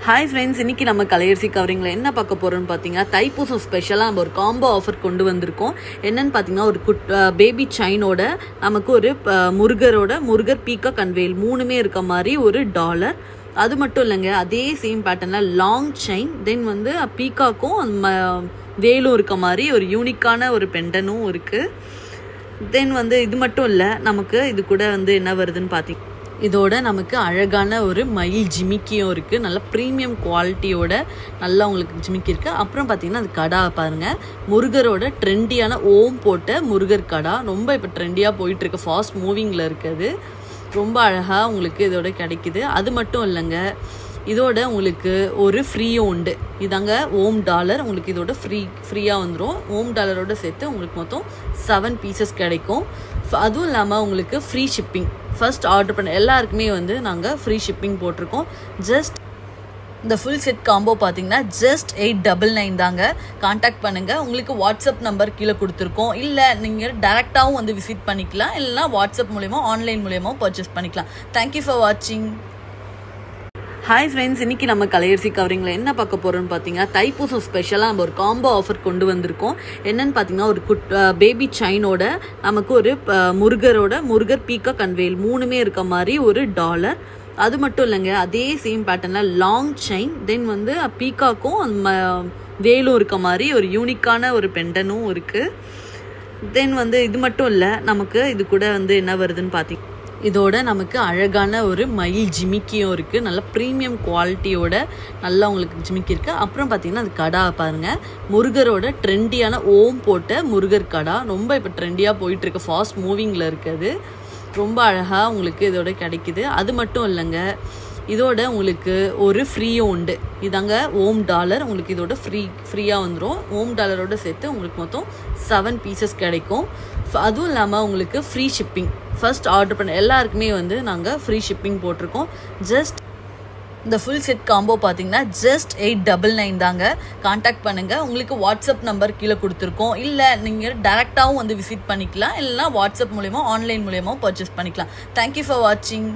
Hi friends, இன்றைக்கி நம்ம கலையரசி கவரிங்கில் என்ன பார்க்க போகிறோன்னு பார்த்தீங்கன்னா, தைப்பூசம் ஸ்பெஷலாக நம்ம ஒரு காம்போ ஆஃபர் கொண்டு வந்திருக்கோம். என்னென்னு பார்த்தீங்கன்னா, ஒரு பேபி செயினோட நமக்கு ஒரு முருகர் பீகாக் அண்ட் வேல் மூணுமே இருக்க மாதிரி ஒரு டாலர். அது மட்டும் இல்லைங்க, அதே சேம் பேட்டர்னில் லாங் செயின், தென் பீகாக்கும் வேலும் இருக்க மாதிரி ஒரு யூனிக்கான ஒரு பெண்டனும் இருக்குது. தென் இது மட்டும் இல்லை, நமக்கு இது கூட என்ன வருதுன்னு பார்த்தீங்கன்னா, இதோட நமக்கு அழகான ஒரு மயில் ஜிமிக்கியும் இருக்குது. நல்ல ப்ரீமியம் குவாலிட்டியோட நல்லா உங்களுக்கு ஜிமிக்கி இருக்குது. அப்புறம் பார்த்திங்கன்னா அது கடா பாருங்கள், முருகரோட ட்ரெண்டியான ஓம் போட்ட முருகர் கடா ரொம்ப இப்போ ட்ரெண்டியாக போயிட்டுருக்கு, ஃபாஸ்ட் மூவிங்கில் இருக்குது. ரொம்ப அழகாக உங்களுக்கு இதோட கிடைக்கிது. அது மட்டும் இல்லைங்க, இதோட உங்களுக்கு ஒரு ஃப்ரீயும் உண்டு. இதாங்க ஓம் டாலர், உங்களுக்கு இதோட ஃப்ரீயாக வந்துடும். ஓம் டாலரோடு சேர்த்து உங்களுக்கு மொத்தம் 7 பீசஸ் கிடைக்கும். அதுவும் இல்லாமல் உங்களுக்கு ஃப்ரீ ஷிப்பிங், ஃபர்ஸ்ட் ஆர்டர் பண்ண எல்லாருக்குமே நாங்கள் ஃப்ரீ ஷிப்பிங் போட்டிருக்கோம். ஜஸ்ட் இந்த ஃபுல் செட் காம்போ பார்த்தீங்கன்னா ஜஸ்ட் 899 தாங்க. கான்டாக்ட் பண்ணுங்கள். உங்களுக்கு வாட்ஸ்அப் நம்பர் கீழே கொடுத்துருக்கோம். இல்லை நீங்கள் டேரெக்டாகவும் விசிட் பண்ணிக்கலாம், இல்லைனா வாட்ஸ்அப் மூலயமா ஆன்லைன் மூலயமா பர்ச்சேஸ் பண்ணிக்கலாம். தேங்க்யூ ஃபார் வாட்சிங். ஹாய் ஃப்ரெண்ட்ஸ், இன்றைக்கி நம்ம கலையரசி கவரிங்கில் என்ன பார்க்க போகிறோன்னு பார்த்தீங்கன்னா, தைப்பூசம் ஸ்பெஷலாக நம்ம ஒரு காம்போ ஆஃபர் கொண்டு வந்திருக்கோம். என்னென்னு பார்த்தீங்கன்னா, ஒரு பேபி செயினோட நமக்கு ஒரு முருகர் பீகாக் அண்ட் வேல் மூணுமே இருக்க மாதிரி ஒரு டாலர். அது மட்டும் இல்லைங்க, அதே சேம் பேட்டர்னில் லாங் செயின், தென் பீகாக்கும் வேலும் இருக்க மாதிரி ஒரு யூனிக்கான ஒரு பெண்டனும் இருக்குது. தென் இது மட்டும் இல்லை, நமக்கு இது கூட என்ன வருதுன்னு பார்த்தீங்கன்னா, இதோட நமக்கு அழகான ஒரு மயில் ஜிமிக்கியும் இருக்குது. நல்ல ப்ரீமியம் குவாலிட்டியோட நல்லா உங்களுக்கு ஜிமிக்கி இருக்குது. அப்புறம் பார்த்திங்கன்னா அது கடா பாருங்கள், முருகரோட ட்ரெண்டியான ஓம் போட்ட முருகர் கடா ரொம்ப இப்போ ட்ரெண்டியாக போயிட்டுருக்கு, ஃபாஸ்ட் மூவிங்கில் இருக்குது. ரொம்ப அழகாக உங்களுக்கு இதோட கிடைக்கிது. அது மட்டும் இல்லைங்க, இதோட உங்களுக்கு ஒரு ஃப்ரீயும் உண்டு. இதாங்க ஓம் டாலர், உங்களுக்கு இதோட ஃப்ரீயாக வந்துடும். ஓம் டாலரோடு சேர்த்து உங்களுக்கு மொத்தம் 7 பீசஸ் கிடைக்கும். அதுவும் இல்லாமல் உங்களுக்கு ஃப்ரீ ஷிப்பிங், ஃபர்ஸ்ட் ஆர்டர் பண்ண எல்லாருக்குமே நாங்கள் ஃப்ரீ ஷிப்பிங் போட்டிருக்கோம். ஜஸ்ட் இந்த ஃபுல் செட் காம்போ பார்த்தீங்கன்னா ஜஸ்ட் 899 தாங்க. கான்டாக்ட் பண்ணுங்கள். உங்களுக்கு வாட்ஸ்அப் நம்பர் கீழே கொடுத்துருக்கோம். இல்லை நீங்கள் டேரெக்டாகவும் விசிட் பண்ணிக்கலாம், இல்லைனா வாட்ஸ்அப் மூலயமா ஆன்லைன் மூலயமா பர்ச்சேஸ் பண்ணிக்கலாம். தேங்க்யூ ஃபார் வாட்சிங்.